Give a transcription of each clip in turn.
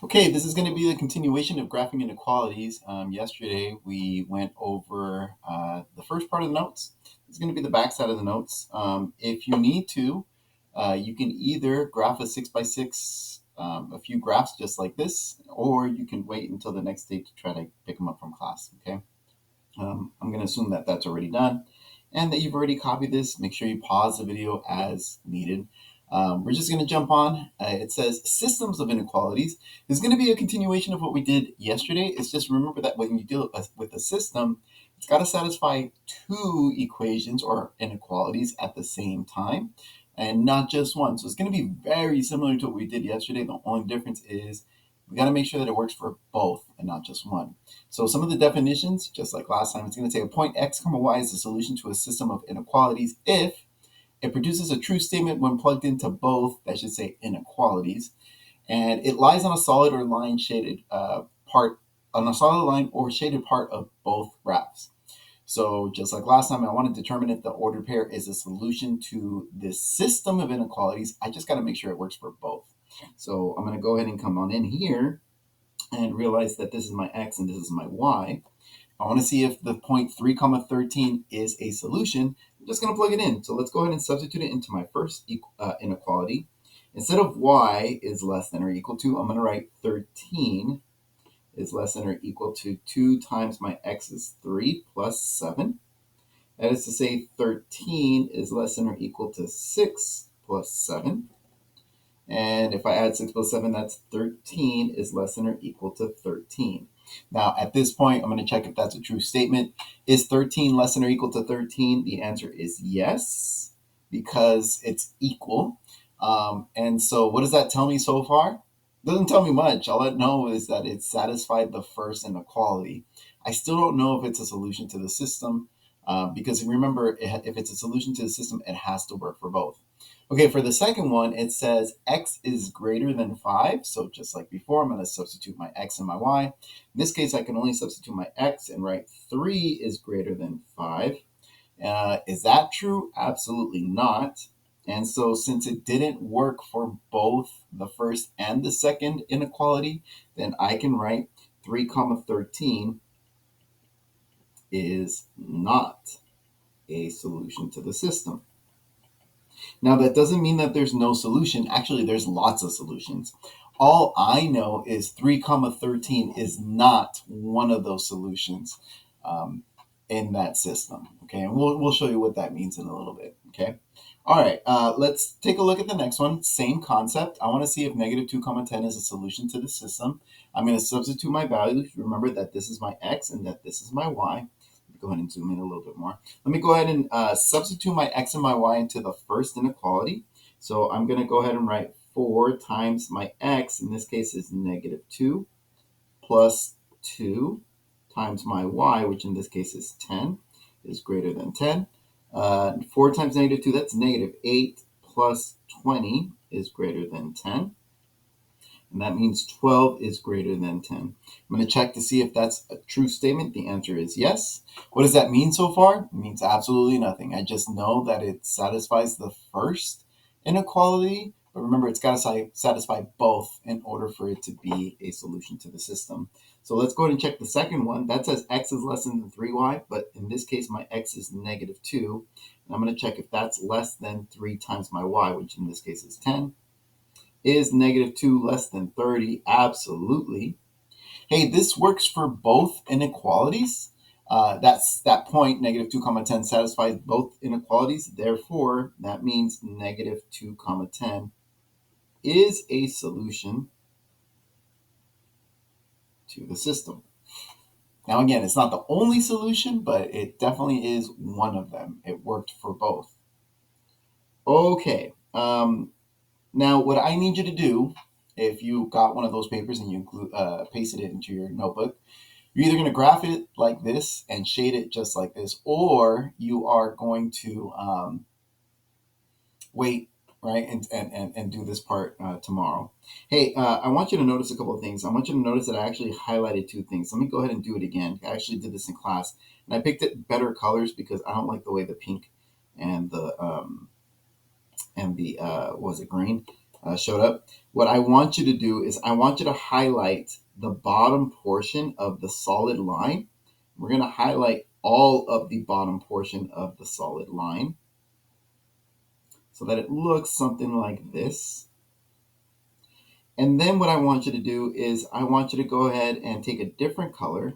Okay, this is going to be the continuation of graphing inequalities. Yesterday we went over the first part of the notes. It's going to be the back side of the notes. If you need to, you can either graph a 6 by 6, a few graphs just like this, or you can wait until the next day to try to pick them up from class. Okay, I'm going to assume that that's already done and that you've already copied this. Make sure you pause the video as needed. We're just going to jump on. It says systems of inequalities. This is going to be a continuation of what we did yesterday. It's just remember that when you deal with a system, it's got to satisfy two equations or inequalities at the same time and not just one. So it's going to be very similar to what we did yesterday. The only difference is we got to make sure that it works for both and not just one. So some of the definitions, just like last time, it's going to say a point x comma y is the solution to a system of inequalities if it produces a true statement when plugged into both, that should say inequalities, and it lies on a solid or line shaded part, on a solid line or shaded part of both graphs. So just like last time, I want to determine if the ordered pair is a solution to this system of inequalities. I just got to make sure it works for both. So I'm going to go ahead and come on in here and realize that this is my x and this is my y. I want to see if the point 3 comma 13 is a solution. I'm just going to plug it in. So let's go ahead and substitute it into my first inequality. Instead of y is less than or equal to, I'm going to write 13 is less than or equal to 2 times my x is 3 plus 7. That is to say 13 is less than or equal to 6 plus 7. And if I add 6 plus 7, that's 13 is less than or equal to 13. Now, at this point, I'm going to check if that's a true statement. Is 13 less than or equal to 13? The answer is yes, because it's equal. And so what does that tell me so far? It doesn't tell me much. All it know is that it satisfied the first inequality. I still don't know if it's a solution to the system, because remember, if it's a solution to the system, it has to work for both. Okay, for the second one, it says x is greater than 5. So just like before, I'm going to substitute my x and my y. In this case, I can only substitute my x and write 3 is greater than 5. Is that true? Absolutely not. And so since it didn't work for both the first and the second inequality, then I can write 3 comma 13 is not a solution to the system. Now, that doesn't mean that there's no solution. Actually, there's lots of solutions. All I know is 3 comma 13 is not one of those solutions in that system. Okay, and we'll show you what that means in a little bit. Okay, all right, let's take a look at the next one. Same concept. I want to see if negative 2 comma 10 is a solution to the system. I'm going to substitute my values. Remember that this is my x and that this is my y. Go ahead and zoom in a little bit more. Let me go ahead and substitute my x and my y into the first inequality. So I'm going to go ahead and write 4 times my x, in this case is negative 2, plus 2 times my y, which in this case is 10, is greater than 10. 4 times negative 2, that's negative 8, plus 20 is greater than 10. And that means 12 is greater than 10. I'm going to check to see if that's a true statement. The answer is yes. What does that mean so far? It means absolutely nothing. I just know that it satisfies the first inequality, but remember, it's got to satisfy both in order for it to be a solution to the system. So let's go ahead and check the second one. That says x is less than 3y, but in this case, my x is negative 2. And I'm going to check if that's less than 3 times my y, which in this case is 10. Is negative 2 less than 30? Absolutely. Hey, this works for both inequalities. That's that point, negative 2 comma 10 satisfies both inequalities. Therefore, that means negative 2 comma 10 is a solution to the system. Now, again, it's not the only solution, but it definitely is one of them. It worked for both. Okay. Now, what I need you to do, if you got one of those papers and you pasted it into your notebook, you're either going to graph it like this and shade it just like this, or you are going to wait, right, and do this part tomorrow. Hey, I want you to notice a couple of things. I want you to notice that I actually highlighted 2 things. Let me go ahead and do it again. I actually did this in class, and I picked it better colors because I don't like the way the pink and the was it green? showed up. What I want you to do is I want you to highlight the bottom portion of the solid line. We're going to highlight all of the bottom portion of the solid line so that it looks something like this. And then what I want you to do is I want you to go ahead and take a different color,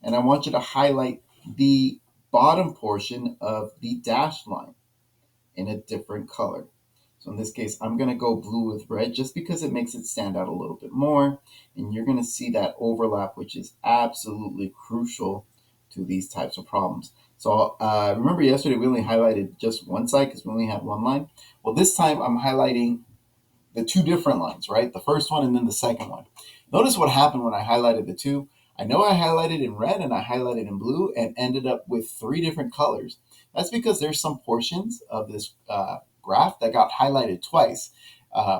and I want you to highlight the bottom portion of the dashed line in a different color. So in this case, I'm going to go blue with red just because it makes it stand out a little bit more. And you're going to see that overlap, which is absolutely crucial to these types of problems. So remember yesterday we only highlighted just one side because we only had one line. Well, this time I'm highlighting the two different lines, right? The first one and then the second one. Notice what happened when I highlighted the two. I know I highlighted in red and I highlighted in blue and ended up with three different colors. That's because there's some portions of this graph that got highlighted twice.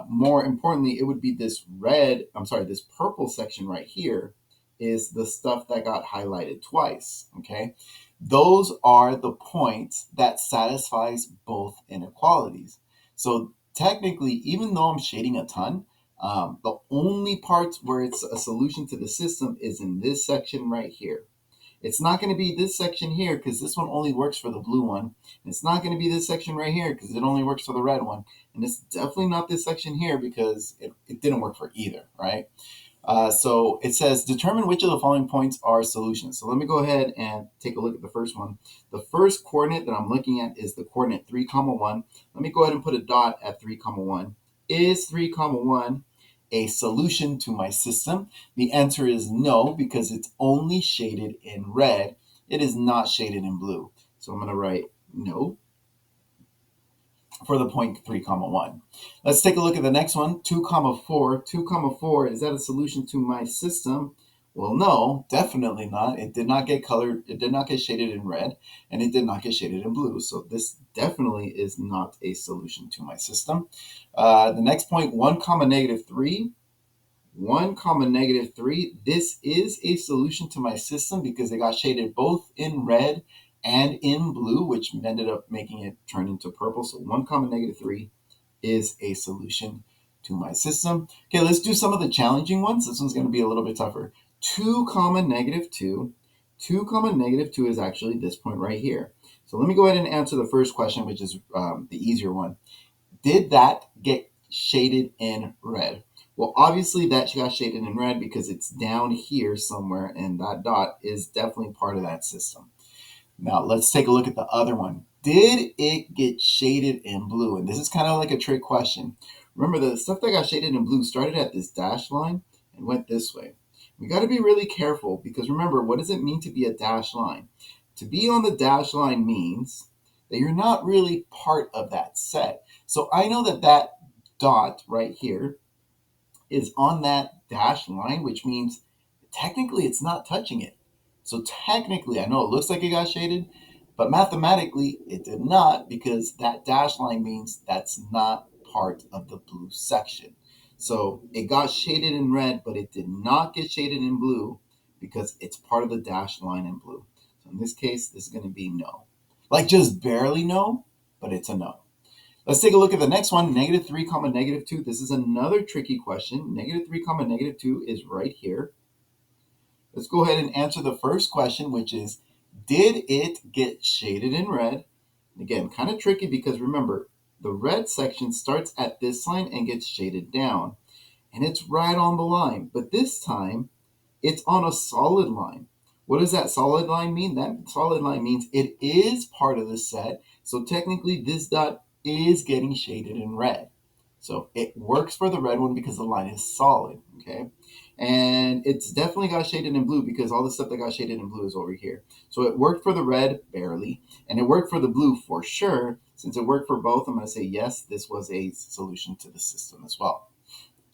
More importantly, it would be this this purple section right here is the stuff that got highlighted twice, okay? Those are the points that satisfies both inequalities. So technically, even though I'm shading a ton, the only parts where it's a solution to the system is in this section right here. It's not going to be this section here because this one only works for the blue one. It's not going to be this section right here because it only works for the red one. And it's definitely not this section here because it didn't work for either, right? So it says, determine which of the following points are solutions. So let me go ahead and take a look at the first one. The first coordinate that I'm looking at is the coordinate 3, 1. Let me go ahead and put a dot at 3, 1. Is 3, 1 a solution to my system? The answer is no, because it's only shaded in red. It is not shaded in blue. So I'm going to write no for the point 3, 1. Let's take a look at the next one, 2, 4. 2, 4, is that a solution to my system? Well, no, definitely not. It did not get colored, it did not get shaded in red, and it did not get shaded in blue. So this definitely is not a solution to my system. The next point, 1, negative 3. 1, negative 3. This is a solution to my system because it got shaded both in red and in blue, which ended up making it turn into purple. So 1, negative 3 is a solution to my system. Okay, let's do some of the challenging ones. This one's going to be a little bit tougher. 2, negative 2. 2, negative 2 is actually this point right here. So let me go ahead and answer the first question, which is the easier one. Did that get shaded in red? Well, obviously that got shaded in red because it's down here somewhere, and that dot is definitely part of that system. Now, let's take a look at the other one. Did it get shaded in blue? And this is kind of like a trick question. Remember, the stuff that got shaded in blue started at this dashed line and went this way. We got to be really careful because remember, what does it mean to be a dashed line? To be on the dashed line means that you're not really part of that set. So I know that that dot right here is on that dashed line, which means technically it's not touching it. So technically, I know it looks like it got shaded, but mathematically it did not because that dashed line means that's not part of the blue section. So it got shaded in red, but it did not get shaded in blue because it's part of the dashed line in blue. So in this case, this is going to be no. Like just barely no, but it's a no. Let's take a look at the next one, negative 3, negative 2. This is another tricky question. Negative 3, negative 2 is right here. Let's go ahead and answer the first question, which is, did it get shaded in red? Again, kind of tricky because remember, the red section starts at this line and gets shaded down. And it's right on the line. But this time, it's on a solid line. What does that solid line mean? That solid line means it is part of the set. So technically, this dot is getting shaded in red. So it works for the red one because the line is solid, okay? And it's definitely got shaded in blue because all the stuff that got shaded in blue is over here. So it worked for the red, barely, and it worked for the blue for sure. Since it worked for both, I'm going to say yes, this was a solution to the system as well.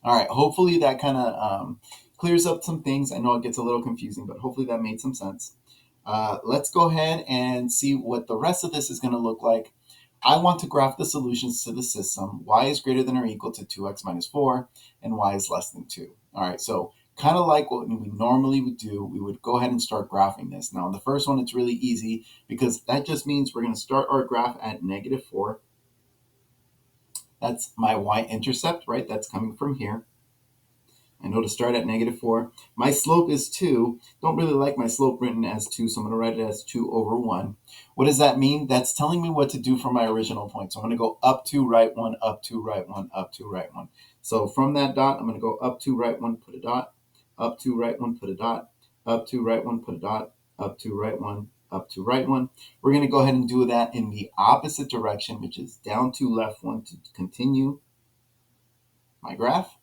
All right, hopefully that kind of clears up some things. I know it gets a little confusing, but hopefully that made some sense. Let's go ahead and see what the rest of this is going to look like. I want to graph the solutions to the system. Y is greater than or equal to 2x minus 4, and y is less than 2. All right, so kind of like what we normally would do, we would go ahead and start graphing this. Now, in the first one, it's really easy because that just means we're going to start our graph at negative 4. That's my y-intercept, right? That's coming from here. I know to start at -4. My slope is 2. Don't really like my slope written as 2, so I'm going to write it as 2 over 1. What does that mean? That's telling me what to do from my original point. So I'm going to go up 2, right 1, up 2, right 1, up 2, right 1. So from that dot, I'm going to go up 2, right 1, put a dot, up 2, right 1, put a dot, up 2, right 1, put a dot, up 2, right 1, up 2, right 1. We're going to go ahead and do that in the opposite direction, which is down 2, left 1 to continue my graph.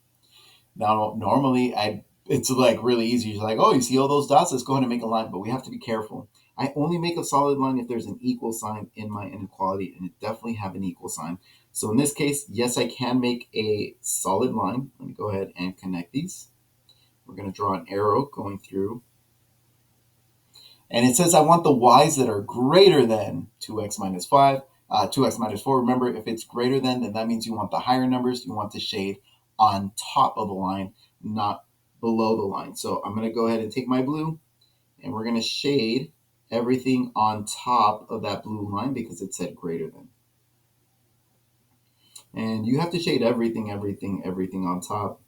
Now, normally, it's like really easy. You're like, oh, you see all those dots? Let's go ahead and make a line. But we have to be careful. I only make a solid line if there's an equal sign in my inequality, and it definitely have an equal sign. So in this case, yes, I can make a solid line. Let me go ahead and connect these. We're going to draw an arrow going through. And it says I want the y's that are greater than 2x minus 5, 2x minus 4. Remember, if it's greater than, then that means you want the higher numbers. You want the shade on top of the line, not below the line. So I'm going to go ahead and take my blue, and we're going to shade everything on top of that blue line because it said greater than. And you have to shade everything on top.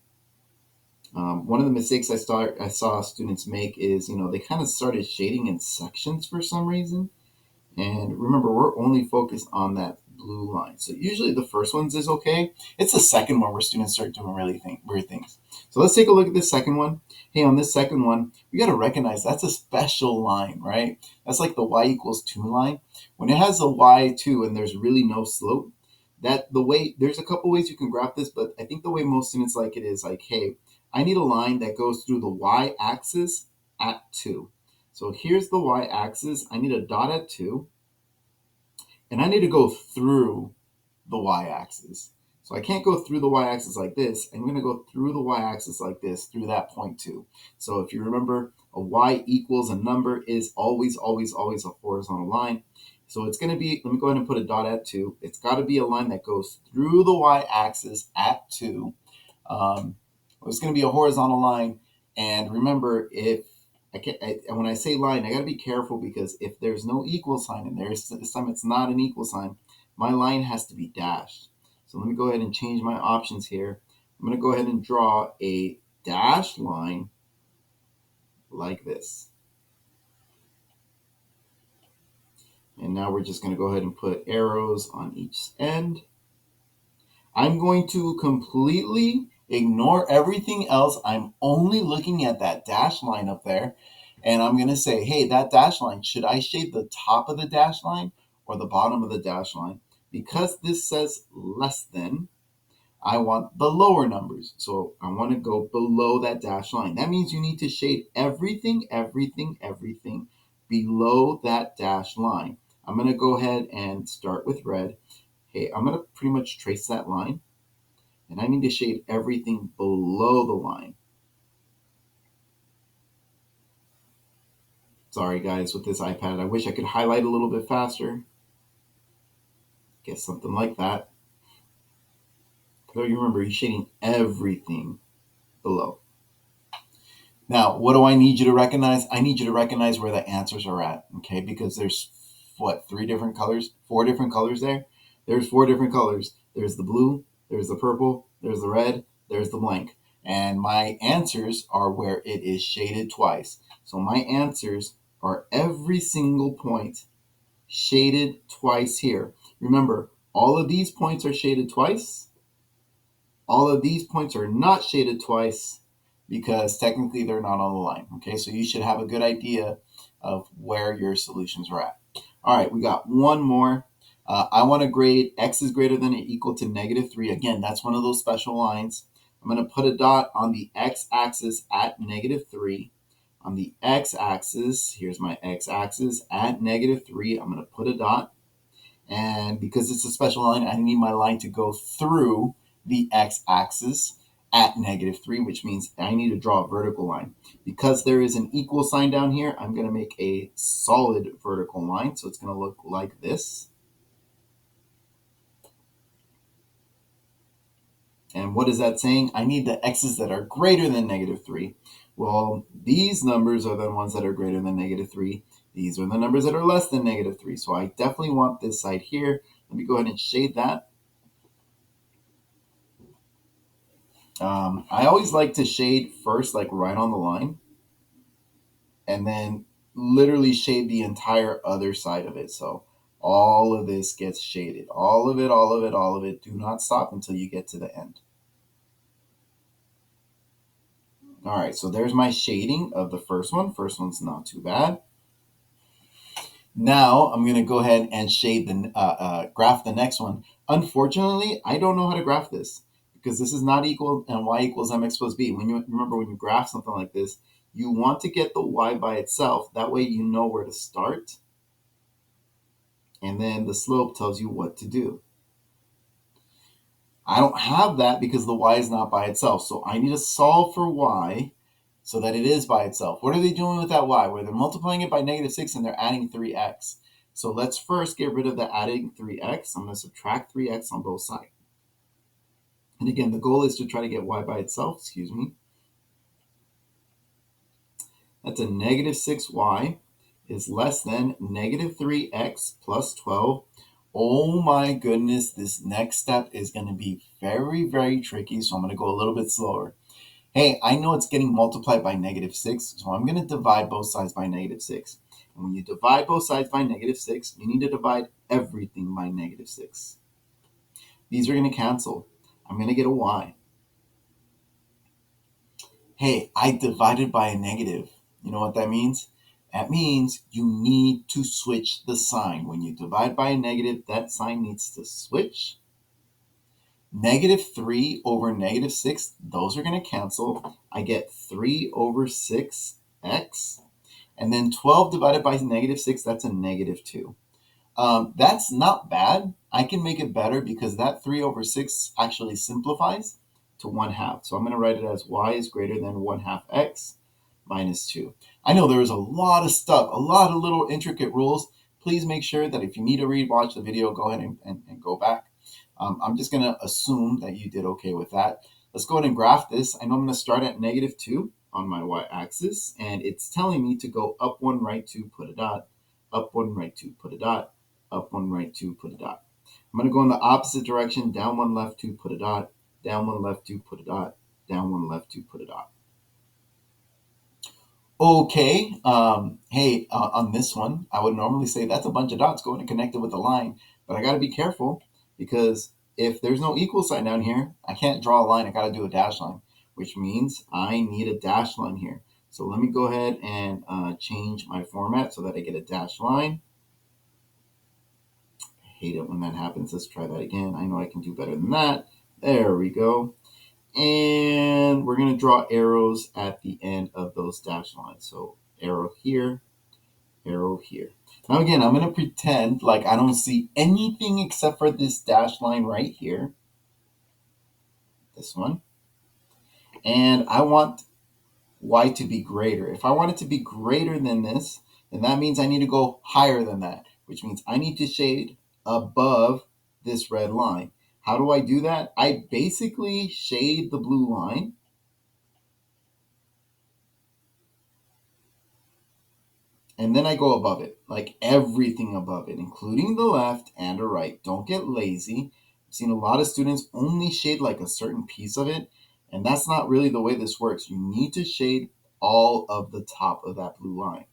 One of the mistakes I saw students make is, they kind of started shading in sections for some reason. And remember, we're only focused on that blue line. So usually the first ones is okay. It's the second one where students start doing really weird things. So let's take a look at this second one. Hey, on this second one, we got to recognize that's a special line, right? That's like the y equals 2 line. When it has a y2 and there's really no slope, there's a couple ways you can graph this, but I think the way most students like it is like, hey, I need a line that goes through the y-axis at 2. So here's the y-axis. I need a dot at 2, and I need to go through the y-axis. So I can't go through the y-axis like this. I'm going to go through the y-axis like this, through that point 2. So if you remember, a y equals a number is always, always, always a horizontal line. So it's going to be, let me go ahead and put a dot at 2. It's got to be a line that goes through the y-axis at 2. It's going to be a horizontal line. And remember, when I say line, I got to be careful because if there's no equal sign in there, this time it's not an equal sign, my line has to be dashed. So let me go ahead and change my options here. I'm going to go ahead and draw a dashed line like this. And now we're just going to go ahead and put arrows on each end. I'm going to completely ignore everything else. I'm only looking at that dashed line up there. And I'm going to say, hey, that dashed line, should I shade the top of the dashed line or the bottom of the dashed line? Because this says less than, I want the lower numbers. So I want to go below that dashed line. That means you need to shade everything below that dashed line. I'm going to go ahead and start with red. Hey, I'm going to pretty much trace that line. And I need to shade everything below the line. Sorry, guys, with this iPad, I wish I could highlight a little bit faster. Guess something like that. So you remember, you're shading everything below. Now, what do I need you to recognize? I need you to recognize where the answers are at, okay? Because there's, four different colors there? There's 4 different colors. There's the blue, there's the purple, there's the red, there's the blank. And my answers are where it is shaded twice. So my answers are every single point shaded twice here. Remember, all of these points are shaded twice. All of these points are not shaded twice because technically they're not on the line. Okay, so you should have a good idea of where your solutions are at. All right, we got one more. I want to grade x is greater than or equal to -3. Again, that's one of those special lines. I'm going to put a dot on the x-axis at -3. On the x-axis, here's my x-axis at -3. I'm going to put a dot. And because it's a special line, I need my line to go through the x-axis at -3, which means I need to draw a vertical line. Because there is an equal sign down here, I'm going to make a solid vertical line. So it's going to look like this. And what is that saying? I need the x's that are greater than -3. Well, these numbers are the ones that are greater than -3. These are the numbers that are less than -3. So I definitely want this side here. Let me go ahead and shade that. I always like to shade first, like right on the line, and then literally shade the entire other side of it. So all of this gets shaded. All of it, all of it, all of it. Do not stop until you get to the end. All right, so there's my shading of the first one. First one's not too bad. Now I'm gonna go ahead and shade the graph the next one. Unfortunately, I don't know how to graph this because this is not equal and y equals mx plus b. When you graph something like this, you want to get the y by itself. That way you know where to start, and then the slope tells you what to do. I don't have that because the y is not by itself. So I need to solve for y so that it is by itself. What are they doing with that y? Where they're multiplying it by -6 and they're adding 3x. So let's first get rid of the adding 3x. I'm going to subtract 3x on both sides. And again, the goal is to try to get y by itself. Excuse me. That's a -6y is less than -3x plus 12. Oh my goodness, this next step is going to be very, very tricky. So I'm going to go a little bit slower. Hey, I know it's getting multiplied by -6, so I'm going to divide both sides by -6. And when you divide both sides by -6, you need to divide everything by -6. These are going to cancel. I'm going to get a y. Hey, I divided by a negative. You know what that means? That means you need to switch the sign. When you divide by a negative, that sign needs to switch. -3 over -6, those are going to cancel. I get 3 over 6x. And then 12 divided by -6, that's a -2. That's not bad. I can make it better because that 3 over 6 actually simplifies to 1/2. So I'm going to write it as y is greater than 1/2 x minus 2. I know there is a lot of stuff, a lot of little intricate rules. Please make sure that if you need to watch the video, go ahead and go back. I'm just going to assume that you did okay with that. Let's go ahead and graph this. I know I'm going to start at -2 on my y-axis, and it's telling me to go up 1, right 2, put a dot, up 1, right 2, put a dot, up 1, right 2, put a dot. I'm going to go in the opposite direction, down 1, left 2, put a dot, down 1, left 2, put a dot, down 1, left 2, put a dot. Okay, hey, on this one, I would normally say that's a bunch of dots going to connect it with a line, but I got to be careful because if there's no equal sign down here, I can't draw a line. I got to do a dash line, which means I need a dash line here. So let me go ahead and change my format so that I get a dash line. I hate it when that happens. Let's try that again. I know I can do better than that. There we go. And we're going to draw arrows at the end of those dash lines. So arrow here, arrow here. Now again, I'm going to pretend like I don't see anything except for this dash line right here. This one. And I want y to be greater. If I want it to be greater than this, then that means I need to go higher than that, which means I need to shade above this red line. How do I do that? I basically shade the blue line. And then I go above it, like everything above it, including the left and the right. Don't get lazy. I've seen a lot of students only shade like a certain piece of it, and that's not really the way this works. You need to shade all of the top of that blue line.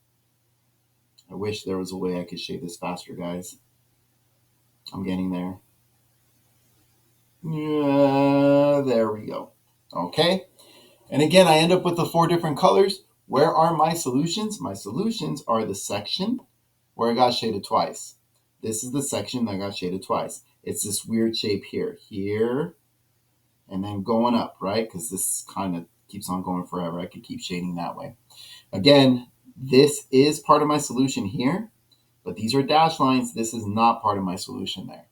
I wish there was a way I could shade this faster, guys. I'm getting there. Yeah, there we go. Okay. And again, I end up with the 4 different colors. Where are my solutions? My solutions are the section where I got shaded twice. This is the section that got shaded twice. It's this weird shape here, and then going up, right? Because this kind of keeps on going forever. I could keep shading that way. Again, this is part of my solution here, but these are dash lines. This is not part of my solution there.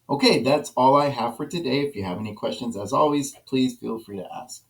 Okay, that's all I have for today. If you have any questions, as always, please feel free to ask.